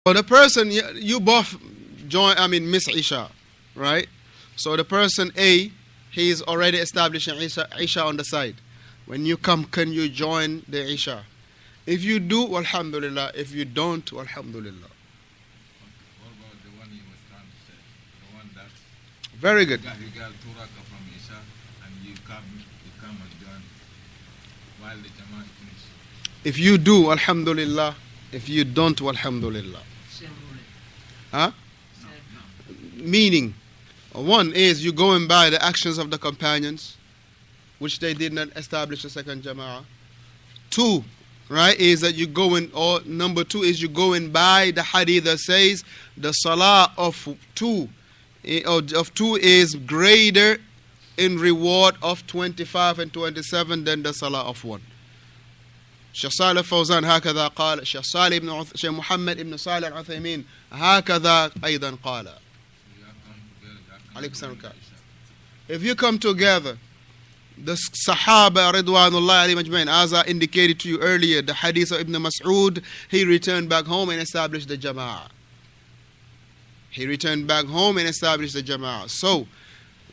So the person, you both miss Isha, right? So the person A, he is already establishing Isha on the side. When you come, can you join the Isha? If you do, alhamdulillah. If you don't, alhamdulillah. What about the one you were trying to say? The one that very good. You got 2 rakah from Isha and you come and join while the Jama'ah is finished. If you do, alhamdulillah. If you don't, alhamdulillah. Huh? No. Meaning, one is you going by the actions of the companions, which they did not establish a second jama'ah. 2, right, is that you going, or number 2 is you going by the hadith that says the salah of 2 is greater in reward of 25 and 27 than the salah of 1. Shaykh Salih Fawzaan هكذا قال. Shaykh Muhammad ibn Salih al-Uthaymin هكذا أيضا قال. If you come together, the Sahaba Ridwanullah alayhim ajmain, as I indicated to you earlier, the hadith of Ibn Mas'ud, he returned back home and established the Jama'ah. He returned back home and established the Jama'ah. So,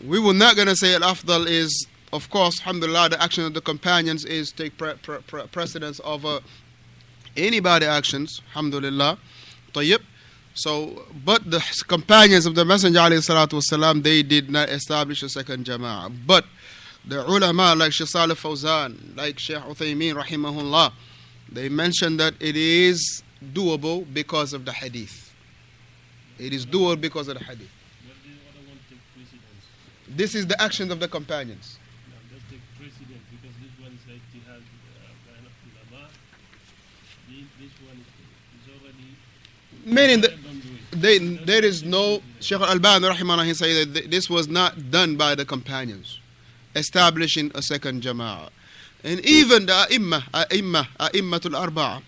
we were not going to say al-afdal is, of course, alhamdulillah, the action of the companions is take precedence over anybody's actions, alhamdulillah. Tayyib. So, but the companions of the Messenger alayhi salatu wasalam, they did not establish a second jama'ah. But the ulama like Shaykh Salih Fawzaan, like Shaykh Uthaymeen rahimahullah, they mentioned that it is doable because of the hadith. It is doable because of the hadith. This is the actions of the companions. Let's take precedence because this one is like jihad ulama. This one is already. Meaning there is no, Shaykh al-Albani rahimahullah, he said that this was not done by the companions, establishing a second jama'ah. And even the a'immatul arba'a,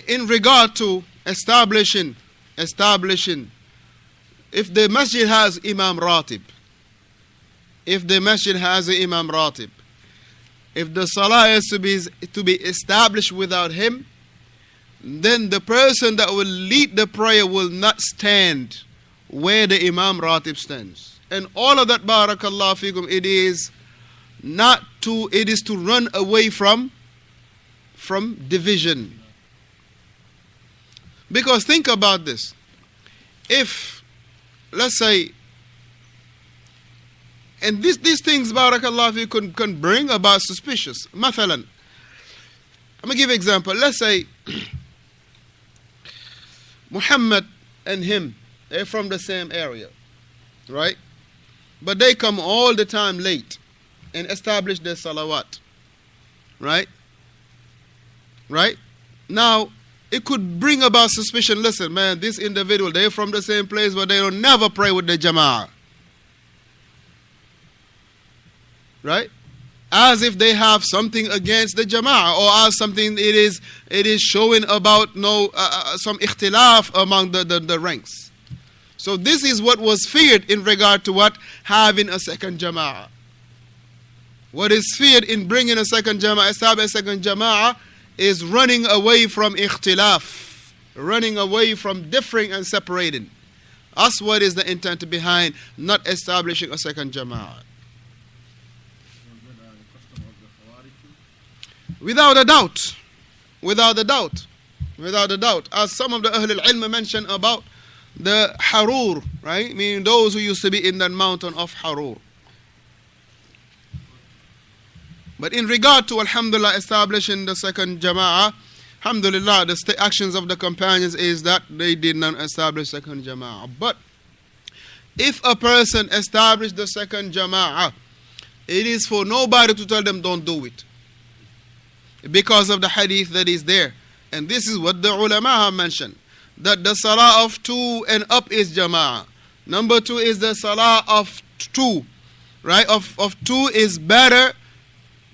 in regard to establishing, if the masjid has imam ratib, if the salah is to be established without him, then the person that will lead the prayer will not stand where the imam ratib stands. And all of that, barakallah fikum, it is to run away from division. Because think about this. If, let's say, and these things, barakallah fikum, can bring about suspicious. Mathalan, I'm going to give an example. Let's say Muhammad and him, they're from the same area, right? But they come all the time late and establish their salawat, right? Right? Now, it could bring about suspicion. Listen, man, this individual, they're from the same place, but they don't never pray with the jama'ah. Right? As if they have something against the jama'ah, or as something it is showing about some ikhtilaf among the ranks. So this is what was feared in regard to what? Having a second jama'ah. What is feared in bringing a second jama'ah, establish a second jama'ah, is running away from ikhtilaf, running away from differing and separating. That's what is the intent behind not establishing a second jama'ah. Without a doubt. As some of the Ahlul Ilm mentioned about the Harur, right? Meaning those who used to be in that mountain of Harur. But in regard to, alhamdulillah, establishing the second jama'ah, alhamdulillah, the actions of the companions is that they did not establish second jama'ah. But if a person established the second jama'ah, it is for nobody to tell them don't do it, because of the hadith that is there. And this is what the ulama have mentioned, that the salah of 2 and up is jama'ah. Number 2 is the salah of 2, right? Of 2 is better,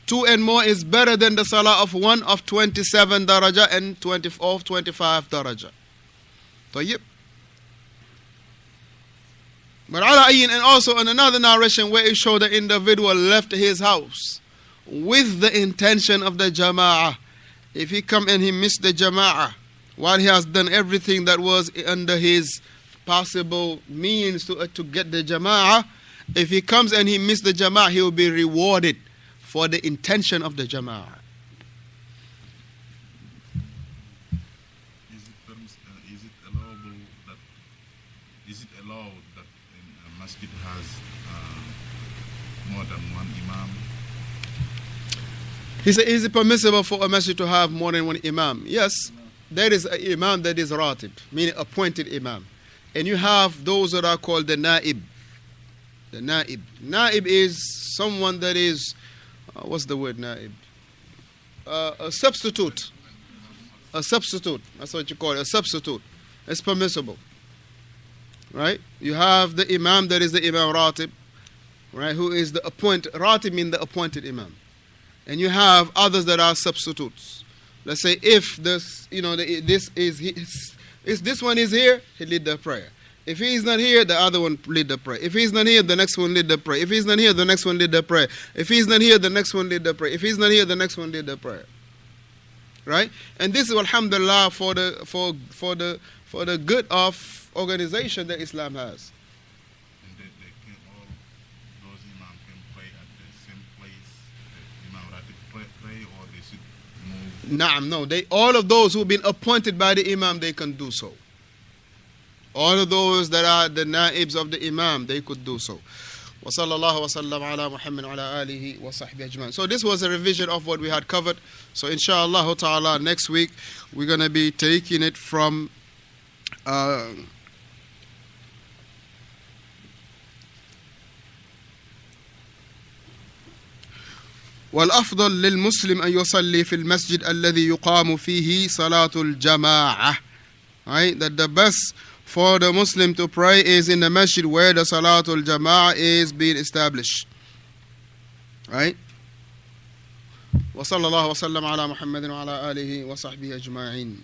2 and more is better than the salah of 1 of 27 daraja and 25 daraja. Tayyib. But ala ayyin, and also in another narration where it showed the individual left his house with the intention of the jama'ah. If he come and he missed the jama'ah, while he has done everything that was under his possible means to get the jama'ah, if he comes and he missed the jama'ah, he will be rewarded for the intention of the jama'ah. Is it allowed that a masjid has more than one imam? He said, is it permissible for a masjid to have more than one imam? Yes, there is an imam that is ratib, meaning appointed imam. And you have those that are called the na'ib. The na'ib. Na'ib is someone that is, what's the word na'ib? A substitute. A substitute. That's what you call it, a substitute. It's permissible. Right? You have the imam that is the imam ratib, right? Who is the appointed, ratib means the appointed imam. And you have others that are substitutes. Let's say if this, if this one is here, he lead the prayer. If he is not here, the other one lead the prayer. If he is not here, the next one lead the prayer. If he is not here, the next one lead the prayer. If he is not here, the next one lead the prayer. If he is not here, the next one lead the prayer. Right? And this is alhamdulillah for the good of organization that Islam has. And they can all, those imams can pray at the same place the imam ratib pray, or they should move? No. All of those who've been appointed by the imam, they can do so. All of those that are the naibs of the imam, they could do so. وصلى الله وسلم على محمد وعلى آله وصحبه أجمعين. So this was a revision of what we had covered. So inshallah ta'ala, next week we're going to be taking it from والأفضل للمسلم أن يصلي في المسجد الذي يقام فيه صلاة الجماعة. Right? That the best for the Muslim to pray is in the masjid where the Salatul Jama'ah is being established. Right? وصلى الله وسلم على محمد وعلى آله وصحبه أجمعين.